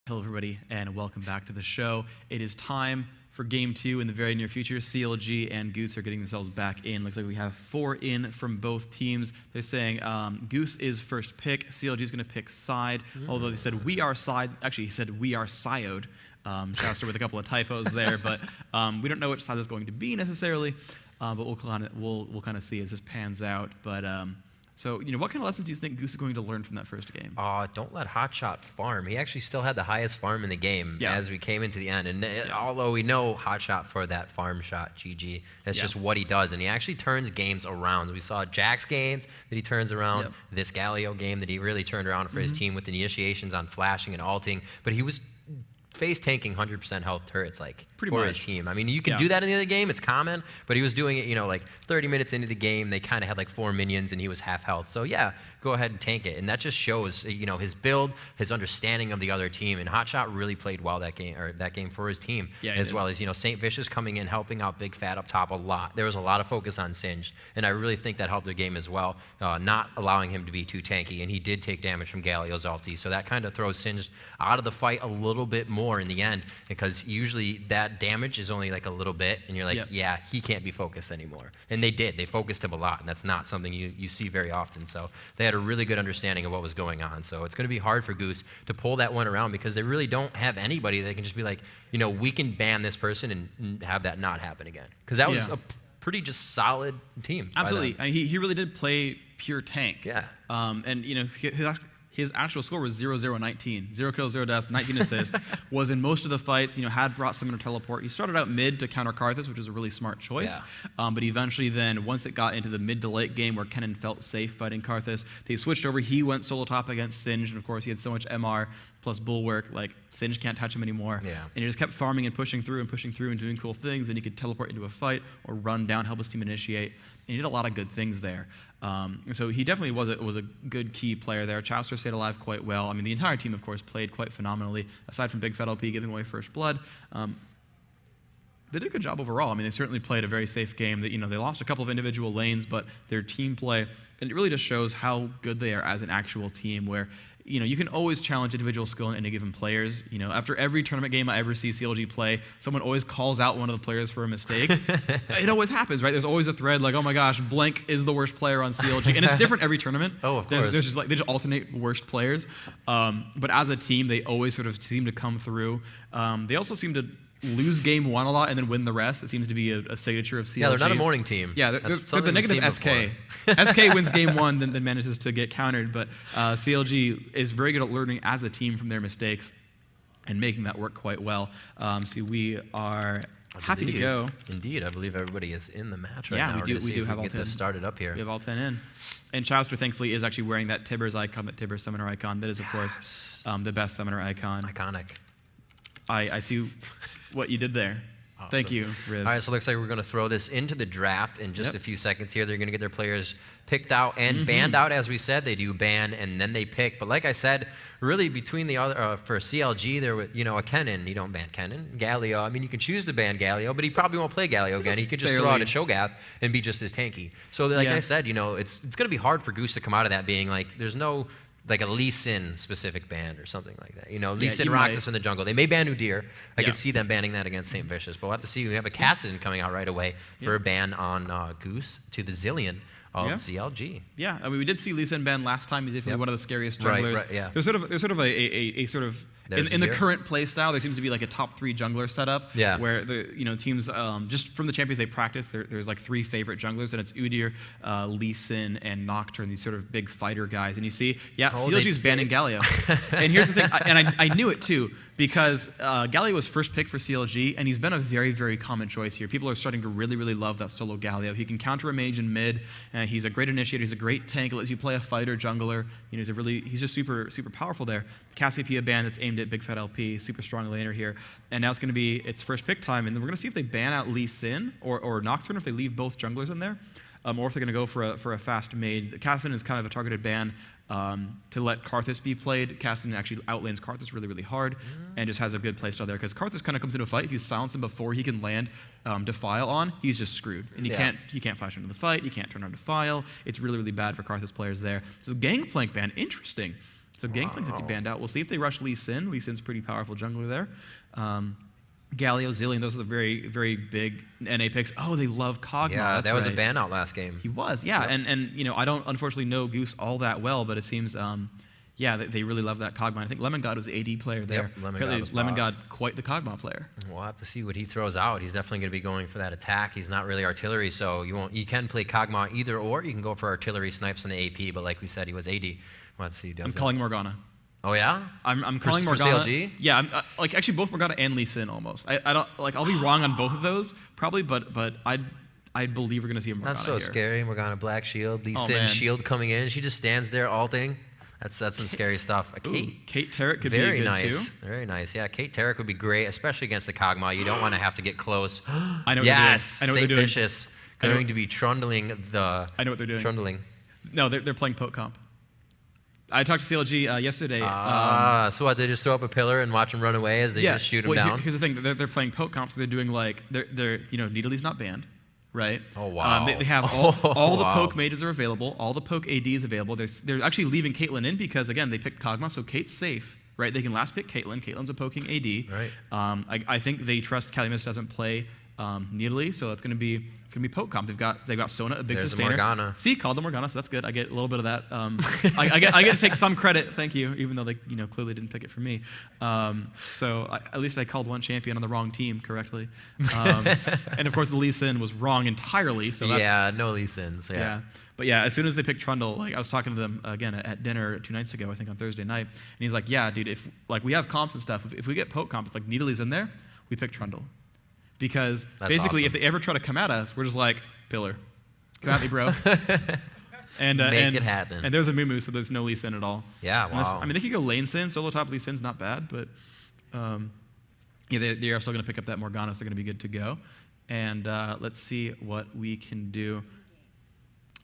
Hello, everybody, and welcome back to the show. It is time for Game 2 in the very near future. CLG and Goose are getting themselves back in. Looks like we have 4 in from both teams. They're saying Goose is first pick. CLG is going to pick side, although they said we are side. Actually, he said we are siode. Chauster with a couple of typos there, but we don't know which side it's going to be necessarily. But we'll kind of see as this pans out. But so, what kind of lessons do you think Goose is going to learn from that first game? Don't let Hotshot farm. He actually still had the highest farm in the game as we came into the end. And although we know Hotshot for that farm shot, GG, that's just what he does. And he actually turns games around. We saw Jack's games that he turns around, this Galio game that he really turned around for his team with the initiations on flashing and alting. But he was face tanking 100% health turrets for his team. I mean, you can do that in the other game, it's common, but he was doing it, like 30 minutes into the game, they kind of had like 4 minions and he was half health. So yeah, go ahead and tank it. And that just shows, his build, his understanding of the other team. And Hotshot really played well that game for his team, as well as, Saintvicious coming in, helping out Bigfatlp up top a lot. There was a lot of focus on Singed, and I really think that helped their game as well, not allowing him to be too tanky. And he did take damage from Galio's ulti, so that kind of throws Singed out of the fight a little bit more in the end, because usually that damage is only like a little bit, and you're like, yeah, he can't be focused anymore. And they did. They focused him a lot, and that's not something you see very often. So they had a really good understanding of what was going on. So it's going to be hard for Goose to pull that one around, because they really don't have anybody that can just be like, we can ban this person and have that not happen again. Because that was a pretty just solid team. Absolutely. He really did play pure tank. Yeah. And his actual score was 0-0-19. 0 kills, 0 deaths, 19 assists. Was in most of the fights, had brought Summoner Teleport. He started out mid to counter Karthus, which is a really smart choice. Yeah. But eventually then, once it got into the mid to late game where Kennen felt safe fighting Karthus, they switched over. He went solo top against Singed, and of course he had so much MR plus Bulwark, like Singed can't touch him anymore. Yeah. And he just kept farming and pushing through and doing cool things, and he could teleport into a fight or run down, help his team initiate. And he did a lot of good things there. So he definitely was a good key player there. Chauster stayed alive quite well. I mean, the entire team, of course, played quite phenomenally, aside from Bigfatlp giving away first blood. They did a good job overall. I mean, they certainly played a very safe game. That they lost a couple of individual lanes, but their team play, and it really just shows how good they are as an actual team, where you can always challenge individual skill in any given players. After every tournament game I ever see CLG play, someone always calls out one of the players for a mistake. It always happens, right? There's always a thread like, oh my gosh, blank is the worst player on CLG. And it's different every tournament. Oh, of course. There's just they just alternate worst players. But as a team, they always sort of seem to come through. They also seem to lose game 1 a lot and then win the rest. It seems to be a signature of CLG. Yeah, they're not a morning team. Yeah, they're the negative SK. SK wins game 1, then manages to get countered. But CLG is very good at learning as a team from their mistakes and making that work quite well. So we are happy to go. Indeed, I believe everybody is in the match right now. Yeah, we do have all 10. Get this started up here. We have all 10 in. And Chauster, thankfully, is actually wearing that Tibbers icon, that Tibbers summoner icon. That is, of course, the best summoner icon. Iconic. I see what you did there. Awesome. Thank you, Riv. All right, so it looks like we're going to throw this into the draft in just a few seconds here. They're going to get their players picked out and banned out, as we said. They do ban and then they pick. But like I said, really between the other, for CLG, there was, a Kennen. You don't ban Kennen. Galio, I mean, you can choose to ban Galio, but he probably won't play Galio again. He could just throw out a Cho'Gath and be just as tanky. So like I said, it's going to be hard for Goose to come out of that being like, there's no like a Lee Sin specific ban or something like that. Lee Sin rocked us in the jungle. They may ban Udyr. I could see them banning that against Saintvicious, but we'll have to see. We have a Kassadin coming out right away for a ban on Goose to the Zillion of CLG. Yeah, I mean, we did see Lee Sin ban last time. He's definitely one of the scariest junglers. Right, yeah. There's sort of in the current play style, there seems to be like a top 3 jungler setup. Yeah. Where the teams just from the champions they practice, there's like 3 favorite junglers, and it's Udyr, Lee Sin, and Nocturne. These sort of big fighter guys. And you see, CLG's banning Galio. And here's the thing, and I knew it too, because Galio was first pick for CLG, and he's been a very, very common choice here. People are starting to really, really love that solo Galio. He can counter a mage in mid. He's a great initiator. He's a great tank. It lets you play a fighter jungler. He's just super, super powerful there. Cassiopeia ban that's aimed at Bigfatlp, super strong laner here. And now it's going to be its first pick time, and then we're going to see if they ban out Lee Sin or Nocturne, if they leave both junglers in there, or if they're going to go for a fast mage. Kassadin is kind of a targeted ban to let Karthus be played. Kassadin actually outlanes Karthus really, really hard and just has a good playstyle there, because Karthus kind of comes into a fight. If you silence him before he can land Defile on, he's just screwed. And he can't flash into the fight, he can't turn on Defile. It's really, really bad for Karthus players there. So Gangplank ban, interesting. So Gangplank's actually banned out. We'll see if they rush Lee Sin. Lee Sin's a pretty powerful jungler there. Galio, Zillion, those are the very, very big NA picks. Oh, they love Kog'Meow. Yeah, that was a ban out last game. He was, yeah. Yep. And you know, I don't unfortunately know Goose all that well, but it seems, yeah, they really love that Kog'Meow. I think Lemongod was the AD player there. Yep, Lemongod, quite the Kog'Meow player. We'll have to see what he throws out. He's definitely going to be going for that attack. He's not really artillery, so you can play Kog'Meow either or. You can go for artillery snipes on the AP, but like we said, he was AD. We'll have to see who does I'm calling Morgana. Oh yeah, I'm calling Morgana. For CLG? Yeah, like actually both Morgana and Lee Sin almost. I don't like. I'll be wrong on both of those probably, but I believe we're gonna see a Morgana. That's so here. Scary. Morgana Black Shield, Lee Sin shield coming in. She just stands there alting. That's some scary stuff. Kate Tarek could be good nice. too. Very nice. Yeah, Kate Tarek would be great, especially against the Kog'Meow. You don't want to have to get close. I know what yes, they're doing. I know what they're doing. Saintvicious going to be trundling the. I know what they're doing. Trundling. No, they're playing poke comp. I talked to CLG yesterday. So what? They just throw up a pillar and watch them run away as they just shoot them down. Here's the thing: they're playing poke comp, so they're doing like they're Needle's not banned, right? Oh wow! They have all the poke mages are available, all the poke AD is available. They're actually leaving Caitlyn in because again they picked Kog'Meow, so Kate's safe, right? They can last pick Caitlyn. Caitlyn's a poking AD. Right. I think they trust Calimist doesn't play Needly, so it's gonna be poke comp. They've got Sona, a big sustainer. Morgana. See, called the Morgana, so that's good. I get a little bit of that. I get to take some credit, thank you, even though they clearly didn't pick it for me. At least I called one champion on the wrong team correctly. And of course the Lee Sin was wrong entirely. So that's, no Lee Sins. Yeah. But yeah, as soon as they picked Trundle, like I was talking to them again at dinner 2 nights ago, I think on Thursday night, and he's like, yeah, dude, if like we have comps and stuff, if we get poke comp, if like Needly's in there, we pick Trundle. Because basically, if they ever try to come at us, we're just like, pillar. Come at me, bro. And Make it happen. And there's a Moo, so there's no Lee Sin at all. Yeah, wow. I mean, they could go lane Sin. Solo top Lee Sin's not bad, but yeah, they are still going to pick up that Morgana, so they're going to be good to go. And let's see what we can do.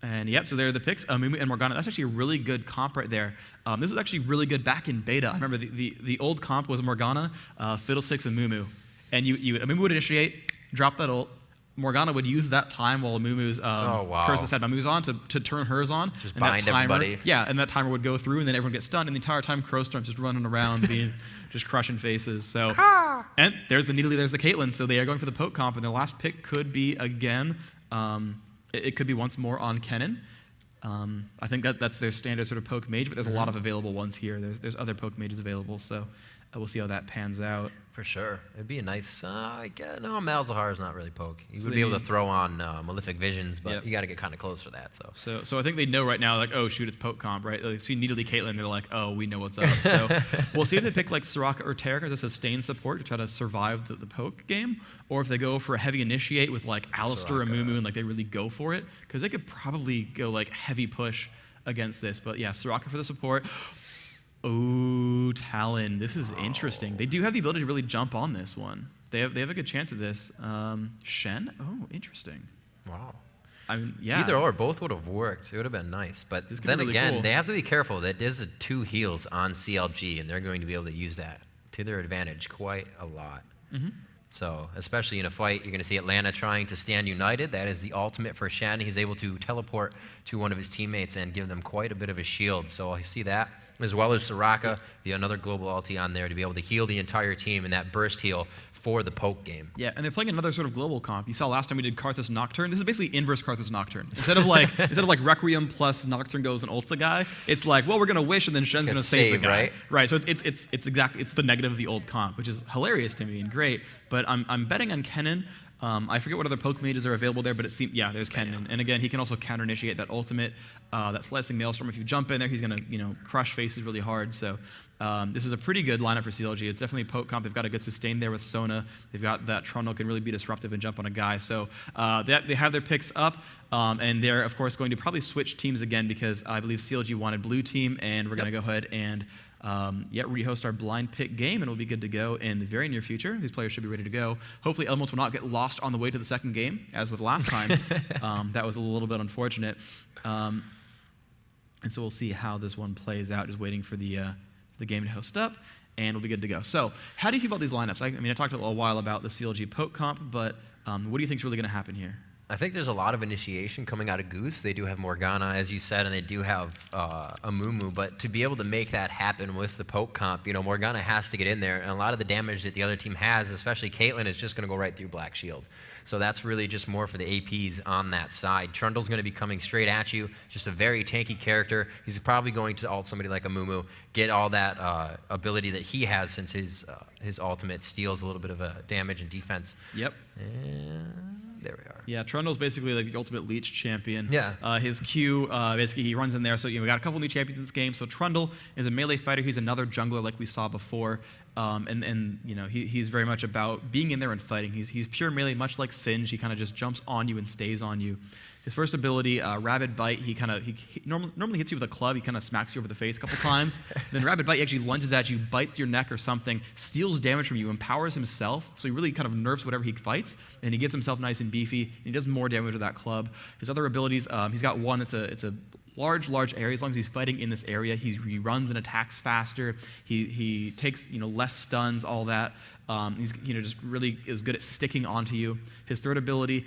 And yeah, so there are the picks, Mumu and Morgana. That's actually a really good comp right there. This was actually really good back in beta. I remember the old comp was Morgana, Fiddlesticks, and Mumu. And Mumu would initiate, drop that ult. Morgana would use that time while Mumu's curse had Mumu's on to turn hers on. Just bind everybody. Yeah, and that timer would go through, and then everyone gets stunned, and the entire time Crowstorm's just running around, just crushing faces. So, and there's the Needly, there's the Caitlyn. So they are going for the poke comp, and their last pick could be again. It could be once more on Kennen. I think that's their standard sort of poke mage, but there's a lot of available ones here. There's other poke mages available, so we'll see how that pans out. For sure. It'd be a nice, no, Malzahar is not really poke. You would be able to throw on Malefic Visions, but you got to get kind of close for that. So I think they know right now, like, oh, shoot, it's poke comp, right? They see Needly Caitlyn, they're like, oh, we know what's up. So we'll see if they pick like Soraka or Tarek as a sustained support to try to survive the poke game, or if they go for a heavy initiate with like Alistar and Mumu and like they really go for it, because they could probably go like heavy push against this. But yeah, Soraka for the support. Oh, Talon. This is interesting. They do have the ability to really jump on this one. They have a good chance of this. Shen? Oh, interesting. Wow. I mean, yeah. Either or, both would have worked. It would have been nice. But then really again, they have to be careful that there's 2 heals on CLG, and they're going to be able to use that to their advantage quite a lot. So, especially in a fight, you're going to see Atlanta trying to stand united. That is the ultimate for Shen. He's able to teleport to one of his teammates and give them quite a bit of a shield. So I see that, as well as Soraka, another global ulti on there to be able to heal the entire team in that burst heal for the poke game. Yeah, and they're playing another sort of global comp. You saw last time we did Karthus Nocturne. This is basically inverse Karthus Nocturne. Instead of like Requiem plus Nocturne goes and ults a guy, it's like, well, we're gonna wish and then Shen's gonna save the guy. Right. So it's the negative of the old comp, which is hilarious to me and great. But I'm betting on Kennen. I forget what other poke mages are available there, but it seems, yeah, there's Kennen. And again, he can also counter initiate that ultimate, that slicing Maelstrom. If you jump in there, he's gonna crush faces really hard. So this is a pretty good lineup for CLG. It's definitely poke comp. They've got a good sustain there with Sona. They've got that Trundle can really be disruptive and jump on a guy. So they have their picks up, and they're of course going to probably switch teams again because I believe CLG wanted blue team, and we're gonna go ahead and rehost our blind pick game, and we'll be good to go in the very near future. These players should be ready to go. Hopefully Elementz will not get lost on the way to the second game, as with last time. That was a little bit unfortunate. And so we'll see how this one plays out, just waiting for the game to host up, and we'll be good to go. So how do you feel about these lineups? I mean, I talked a while about the CLG poke comp, but what do you think is really going to happen here? I think there's a lot of initiation coming out of Goose. They do have Morgana, as you said, and they do have a Mumu. But to be able to make that happen with the poke comp, Morgana has to get in there. And a lot of the damage that the other team has, especially Caitlyn, is just going to go right through Black Shield. So that's really just more for the APs on that side. Trundle's going to be coming straight at you. Just a very tanky character. He's probably going to ult somebody like a Mumu, get all that ability that he has since his ultimate steals a little bit of damage and defense. Yep. And there we are. Yeah, Trundle's basically like the ultimate leech champion. Yeah. His Q, basically he runs in there. So we got a couple new champions in this game. So Trundle is a melee fighter. He's another jungler like we saw before. He's very much about being in there and fighting. He's pure melee, much like Singe. He kind of just jumps on you and stays on you. His first ability, Rabid Bite, he normally hits you with a club. He kind of smacks you over the face a couple times. Then Rabid Bite, he actually lunges at you, bites your neck or something, steals damage from you, empowers himself. So he really kind of nerfs whatever he fights, and he gets himself nice and beefy. And he does more damage with that club. His other abilities, he's got one. It's a large area. As long as he's fighting in this area, he runs and attacks faster. He takes less stuns, all that. He's just really is good at sticking onto you. His third ability,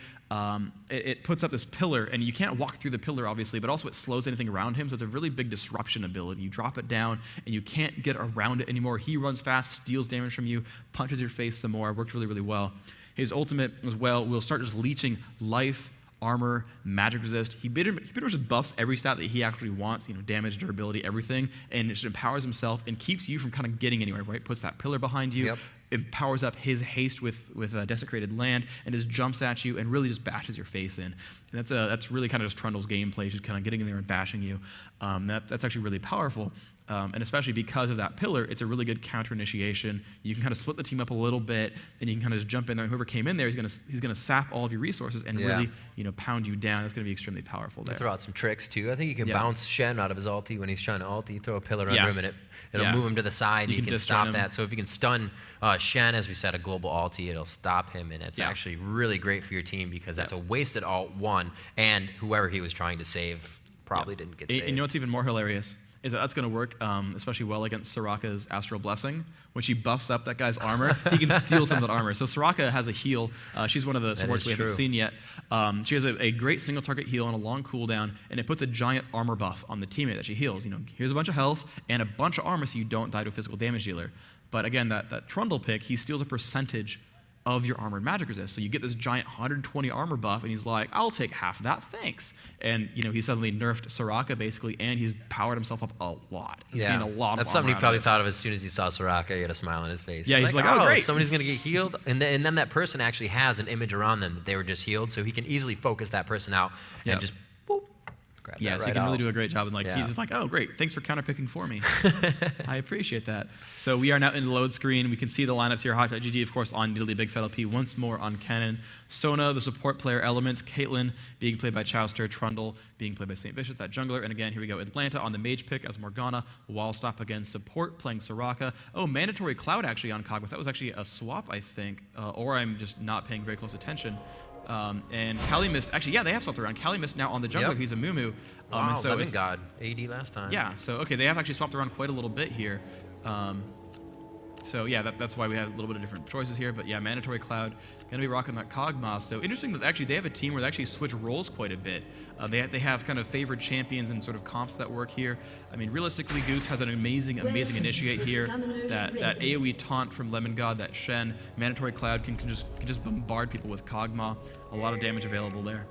it puts up this pillar, and you can't walk through the pillar obviously, but also it slows anything around him. So it's a really big disruption ability. You drop it down, and you can't get around it anymore. He runs fast, steals damage from you, punches your face some more. Worked really well. His ultimate as well will start just leeching life, armor, magic resist. He pretty much buffs every stat that he actually wants, damage, durability, everything, and it just empowers himself and keeps you from kind of getting anywhere, right? Puts that pillar behind you, empowers up his haste with Desecrated Land, and just jumps at you and really just bashes your face in. And that's really kind of just Trundle's gameplay, just kind of getting in there and bashing you. That's actually really powerful. And especially because of that pillar, it's a really good counter initiation. You can kind of split the team up a little bit, and you can kind of just jump in there. Whoever came in there, he's gonna sap all of your resources and really pound you down. It's gonna be extremely powerful there. Throw out some tricks too. I think you can bounce Shen out of his ulti when he's trying to ulti. Throw a pillar under him, and it'll move him to the side. You can stop that. So if you can stun Shen, as we said, a global ulti, it'll stop him, and it's actually really great for your team because that's a wasted ult one, and whoever he was trying to save probably didn't get saved. And you know what's even more hilarious? Is that's going to work especially well against Soraka's Astral Blessing. When she buffs up that guy's armor, he can steal some of that armor. So Soraka has a heal. She's one of the supports we haven't seen yet. She has a great single target heal and a long cooldown, and it puts a giant armor buff on the teammate that she heals. Here's a bunch of health and a bunch of armor so you don't die to a physical damage dealer. But again, that Trundle pick, he steals a percentage of your armored magic resist. So you get this giant 120 armor buff, and he's like, I'll take half that, thanks. And he suddenly nerfed Soraka basically, and he's powered himself up a lot. He's gained a lot That's of something he probably this. thought of as soon as he saw Soraka. He had a smile on his face. Yeah, he's like, oh, great. Somebody's going to get healed. And then that person actually has an image around them that they were just healed, so he can easily focus that person out and just boop. So he can really do a great job. And he's just like, oh, great, thanks for counterpicking for me. I appreciate that. So we are now in the load screen. We can see the lineups here. HotshotGG, of course, on Nidalee, Bigfatlp, once more on Kennen. Sona, the support player, Elementz, Caitlyn being played by Chauster, Trundle being played by Saintvicious, that jungler. And again, here we go, Atlanta on the mage pick as Morgana, Wallstop again, support playing Soraka. Oh, MandatoryCloud actually on Kog'Meow. That was actually a swap, I think, or I'm just not paying very close attention. And Calimist, actually, they have swapped around. Calimist now on the jungler, he's a Mumu. Wow, and so Lemongod, AD last time. Yeah, so okay, they have actually swapped around quite a little bit here. That's why we have a little bit of different choices here. But yeah, MandatoryCloud gonna be rocking that Kog'Meow. So interesting that actually they have a team where they actually switch roles quite a bit. They have kind of favored champions and sort of comps that work here. I mean, realistically, Goose has an amazing initiate here. That AoE taunt from Lemongod, that Shen, MandatoryCloud can just bombard people with Kog'Meow. A lot of damage available there.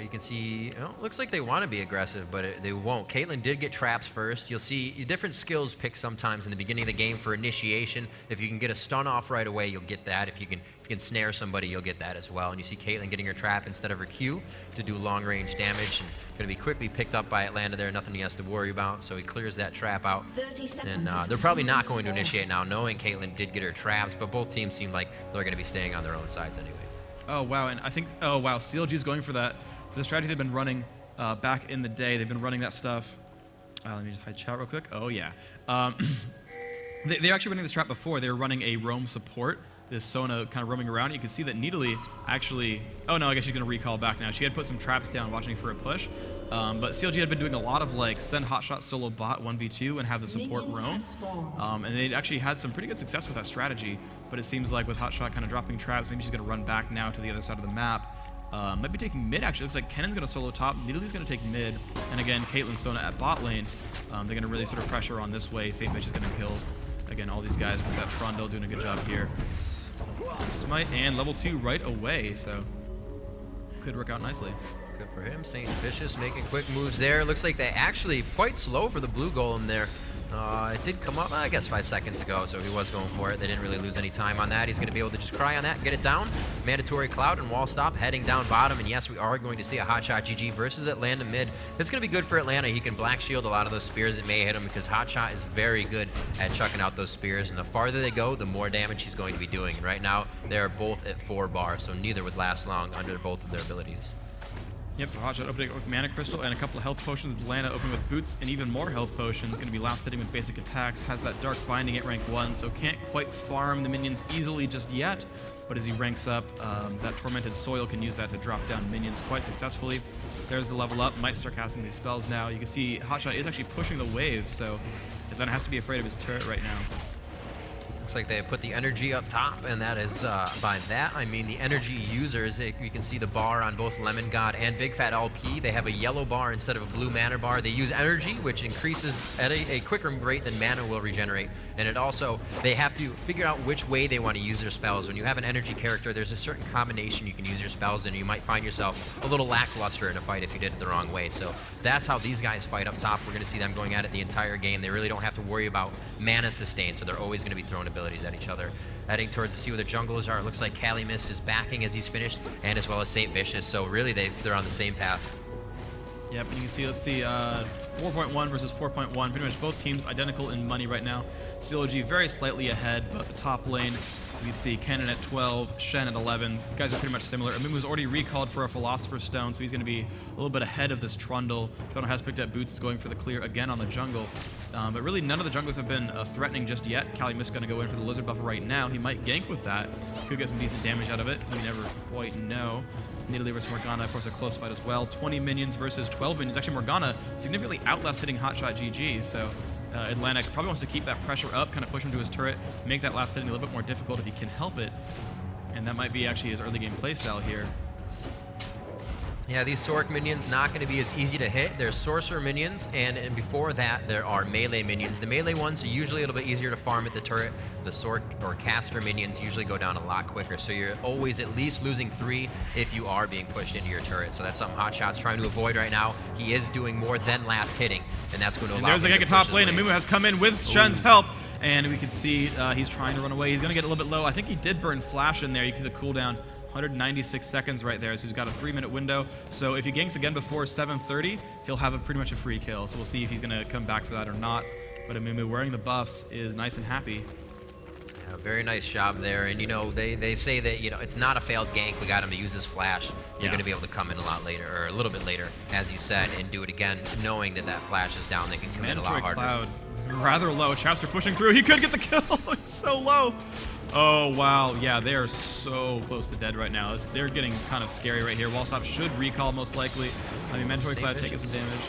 You can see, looks like they want to be aggressive, but they won't. Caitlyn did get traps first. You'll see different skills picked sometimes in the beginning of the game for initiation. If you can get a stun off right away, you'll get that. If you can snare somebody, you'll get that as well. And you see Caitlyn getting her trap instead of her Q to do long range damage. And going to be quickly picked up by Atlanta there. Nothing he has to worry about. So he clears that trap out. And they're probably not going to initiate now, knowing Caitlyn did get her traps. But both teams seem like they're going to be staying on their own sides anyways. Oh, wow. And I think, CLG is going for that. For the strategy they've been running back in the day, they've been running that stuff. Let me just hide chat real quick. Oh, yeah. They're actually running this trap before. They were running a roam support, this Sona kind of roaming around. You can see that Nidalee actually... Oh, no, I guess she's going to recall back now. She had put some traps down watching for a push. But CLG had been doing a lot of, send Hotshot solo bot 1v2 and have the support roam. And they actually had some pretty good success with that strategy. But it seems like with Hotshot kind of dropping traps, maybe she's going to run back now to the other side of the map. Might be taking mid, actually. Looks like Kennen's going to solo top. Needley's going to take mid. And again, Caitlyn Sona at bot lane. They're going to really sort of pressure on this way. Saintvicious is going to kill, again, all these guys with that Trundle doing a good job here. Smite and level 2 right away, so could work out nicely. Good for him. Saintvicious making quick moves there. Looks like they actually quite slow for the blue golem there. It did come up, I guess, 5 seconds ago, so he was going for it. They didn't really lose any time on that. He's going to be able to just cry on that and get it down. MandatoryCloud and Wallstop heading down bottom, and yes, we are going to see a HotshotGG versus Atlanta mid. It's going to be good for Atlanta. He can black shield a lot of those spears that may hit him because Hotshot is very good at chucking out those spears, and the farther they go, the more damage he's going to be doing. Right now, they are both at 4 bar, so neither would last long under both of their abilities. Yep, so Hotshot opening with Mana Crystal and a couple of health potions. Atlanta opening with boots and even more health potions. Going to be last hitting with basic attacks. Has that Dark Binding at rank 1, so can't quite farm the minions easily just yet. But as he ranks up, that Tormented Soil can use that to drop down minions quite successfully. There's the level up. Might start casting these spells now. You can see Hotshot is actually pushing the wave, so Atlanta has to be afraid of his turret right now. Looks like they put the energy up top, and that is, by that, I mean the energy users. You can see the bar on both Lemongod and Bigfatlp. They have a yellow bar instead of a blue mana bar. They use energy, which increases at a quicker rate than mana will regenerate. And it also, they have to figure out which way they want to use their spells. When you have an energy character, there's a certain combination you can use your spells in. You might find yourself a little lackluster in a fight if you did it the wrong way. So that's how these guys fight up top. We're going to see them going at it the entire game. They really don't have to worry about mana sustain, so they're always going to be throwing abilities at each other. Heading towards to see where the junglers are. It looks like Calimist is backing as he's finished, and as well as Saintvicious. So really, they're on the same path. Yep, and you can see, let's see, 4.1 versus 4.1. Pretty much both teams identical in money right now. CLG very slightly ahead, but the top lane, you can see Kennen at 12, Shen at 11. You guys are pretty much similar. Amumu's already recalled for a Philosopher's Stone, so he's going to be a little bit ahead of this Trundle. Trundle has picked up boots, is going for the clear again on the jungle. But really, none of the junglers have been threatening just yet. Calimist going to go in for the Lizard buff right now. He might gank with that. Could get some decent damage out of it. We never quite know. Needley versus Morgana, of course, a close fight as well. 20 minions versus 12 minions. Actually, Morgana significantly outlast hitting HotshotGG, so Atlanta probably wants to keep that pressure up, kind of push him to his turret, make that last hitting a little bit more difficult if he can help it. And that might be actually his early game playstyle here. Yeah, these Sorc minions not going to be as easy to hit. There's Sorcerer minions, and before that, there are Melee minions. The Melee ones are usually a little bit easier to farm at the turret. The Sorc or Caster minions usually go down a lot quicker, so you're always at least losing 3 if you are being pushed into your turret. So that's something Hotshot's trying to avoid right now. He is doing more than last hitting, and that's going to allow him to push his There's the Geka top lane, and Mumu has come in with Shen's help. And we can see he's trying to run away. He's going to get a little bit low. I think he did burn Flash in there. You can see the cooldown, 196 seconds right there. So he's got a 3-minute window. So if he ganks again before 7:30, he'll have pretty much a free kill. So we'll see if he's going to come back for that or not. But Mumu wearing the buffs is nice and happy. Yeah, very nice job there. And, you know, they say that, you know, it's not a failed gank. We got him to use his Flash. You're going to be able to come in a lot later, or a little bit later, as you said, and do it again, knowing that that Flash is down. They can commit a lot harder. Cloud, rather low. Chauster pushing through. He could get the kill. It's so low. Oh, wow. Yeah, they are so close to dead right now. They're getting kind of scary right here. Wallstop should recall most likely. I mean, MandatoryCloud taking some damage.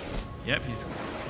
Yep,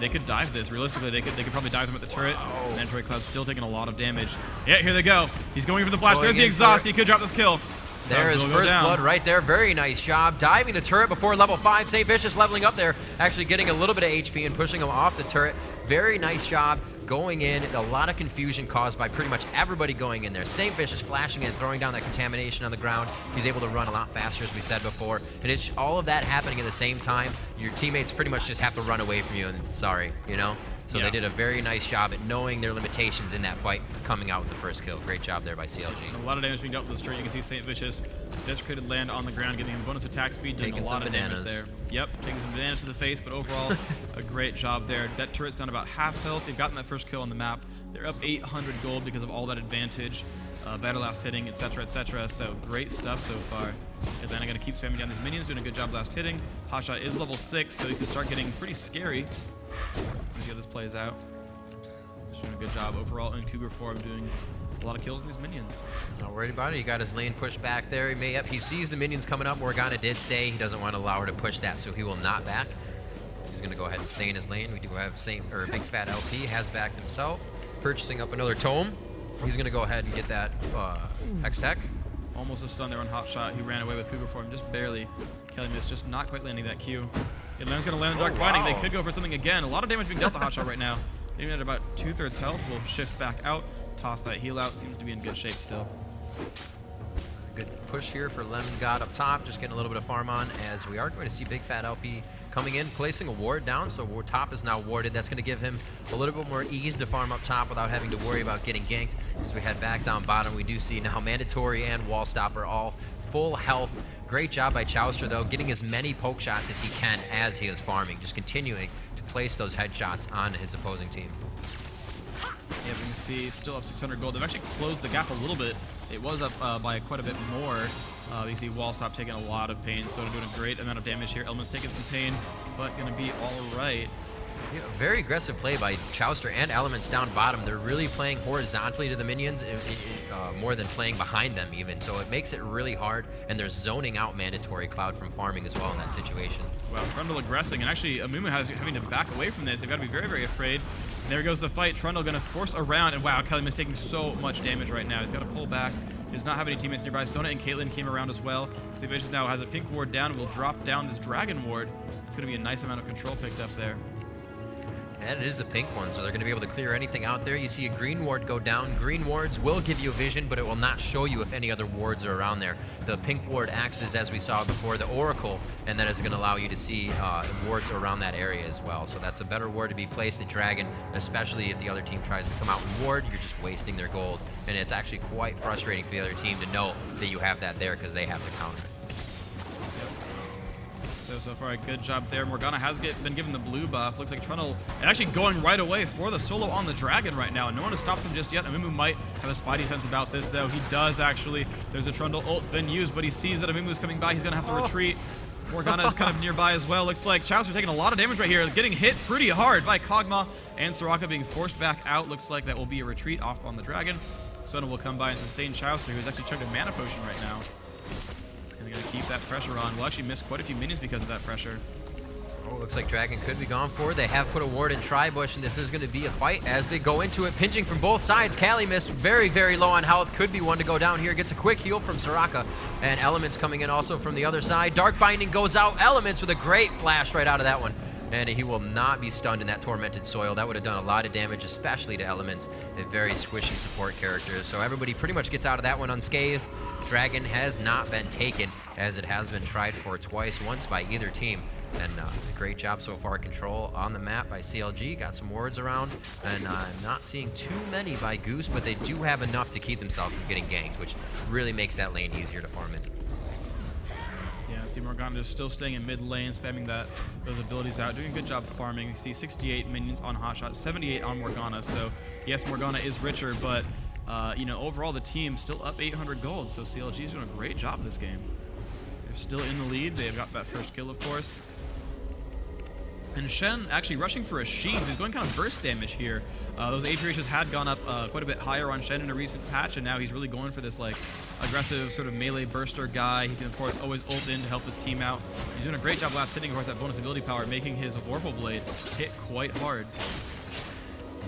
they could dive this. Realistically, they could probably dive them at the turret. MandatoryCloud's still taking a lot of damage. Yeah, here they go. He's going for the flash. There's the exhaust. He could drop this kill. There is first blood right there. Very nice job. Diving the turret before level 5. Saintvicious leveling up there. Actually getting a little bit of HP and pushing him off the turret. Very nice job going in. A lot of confusion caused by pretty much everybody going in there. Saintvicious flashing in, throwing down that contamination on the ground. He's able to run a lot faster, as we said before. And it's all of that happening at the same time. Your teammates pretty much just have to run away from you and sorry, you know? So they did a very nice job at knowing their limitations in that fight, coming out with the first kill. Great job there by CLG. A lot of damage being dealt with the turret. You can see Saintvicious desecrated land on the ground, getting him bonus attack speed, doing a lot of damage there. Yep, taking some bananas to the face, but overall, a great job there. That turret's down about half health. They've gotten that first kill on the map. They're up 800 gold because of all that advantage, better last hitting, etc., etc. So great stuff so far. Atlanta going to keep spamming down these minions, doing a good job last hitting. Hotshot is level 6, so he can start getting pretty scary. Let's see how this plays out. He's doing a good job overall in Cougar form, doing a lot of kills in these minions. Not worried about it. He got his lane pushed back there. He sees the minions coming up. Morgana did stay. He doesn't want to allow her to push that, so he will not back. He's going to go ahead and stay in his lane. We do have Bigfatlp has backed himself, purchasing up another tome. He's going to go ahead and get that Hex Tech. Almost a stun there on Hotshot, who ran away with Cougar form just barely. Calimist just not quite landing that Q. Atlanta's going to land a Dark Binding. They could go for something again. A lot of damage being dealt to Hotshot right now. Even at about 2/3 health, will shift back out. Toss that heal out. Seems to be in good shape still. Good push here for Lemongod up top. Just getting a little bit of farm on, as we are going to see Bigfatlp coming in, placing a ward down. So top is now warded. That's going to give him a little bit more ease to farm up top without having to worry about getting ganked. As we head back down bottom, we do see now Mandatory and Wallstop are all full health. Great job by Chauster, though, getting as many poke shots as he can as he is farming. Just continuing to place those headshots on his opposing team. Yeah, we can see still up 600 gold. They've actually closed the gap a little bit. It was up by quite a bit more. You see Wallstop taking a lot of pain, so doing a great amount of damage here. Elementz taking some pain, but going to be all right. Yeah, very aggressive play by Chauster and Elementz down bottom. They're really playing horizontally to the minions more than playing behind them even. So it makes it really hard, and they're zoning out MandatoryCloud from farming as well in that situation. Well, Trundle aggressing, and actually Amumu having to back away from this. They've got to be very, very afraid. And there goes the fight. Trundle going to force a round, and wow, Calimist taking so much damage right now. He's got to pull back. He does not have any teammates nearby. Sona and Caitlyn came around as well. Saintvicious now has a pink ward down and will drop down this dragon ward. It's going to be a nice amount of control picked up there. And it is a pink one, so they're going to be able to clear anything out there. You see a green ward go down. Green wards will give you a vision, but it will not show you if any other wards are around there. The pink ward acts as we saw before, the Oracle, and that is going to allow you to see wards around that area as well. So that's a better ward to be placed in Dragon, especially if the other team tries to come out and ward. You're just wasting their gold, and it's actually quite frustrating for the other team to know that you have that there because they have to counter it. So far a good job there. Morgana has been given the blue buff. Looks like Trundle actually going right away for the solo on the dragon right now. No one has stopped him just yet. Amumu might have a spidey sense about this, though. He does actually. There's a Trundle ult been used, but he sees that Amumu is coming by. He's going to have to retreat. Morgana is kind of nearby as well. Looks like Chauster taking a lot of damage right here. Getting hit pretty hard by Kog'Meow, and Soraka being forced back out. Looks like that will be a retreat off on the dragon. Sona will come by and sustain Chauster, who's actually chugged a mana potion right now. They're going to keep that pressure on. We'll actually miss quite a few minions because of that pressure. Oh, looks like Dragon could be gone for. They have put a ward in Tribush, and this is going to be a fight as they go into it. Pinching from both sides. Calimist very, very low on health. Could be one to go down here. Gets a quick heal from Soraka. And Elementz coming in also from the other side. Dark Binding goes out. Elementz with a great flash right out of that one. And he will not be stunned in that Tormented Soil. That would have done a lot of damage, especially to Elementz, a very squishy support character. So everybody pretty much gets out of that one unscathed. Dragon has not been taken, as it has been tried for twice, once by either team. And great job so far. Control on the map by CLG. Got some wards around. And I'm not seeing too many by Goose, but they do have enough to keep themselves from getting ganked, which really makes that lane easier to farm in. Yeah, see Morgana just still staying in mid lane, spamming those abilities out, doing a good job farming. You see 68 minions on Hotshot, 78 on Morgana. So yes, Morgana is richer, but you know, overall the team still up 800 gold. So CLG is doing a great job this game. They're still in the lead. They've got that first kill, of course. And Shen actually rushing for a Sheen. He's going kind of burst damage here. Those AP ratios had gone up quite a bit higher on Shen in a recent patch, and now he's really going for this like aggressive sort of melee burster guy. He can of course always ult in to help his team out. He's doing a great job last hitting, of course, that bonus ability power, making his Vorpal Blade hit quite hard.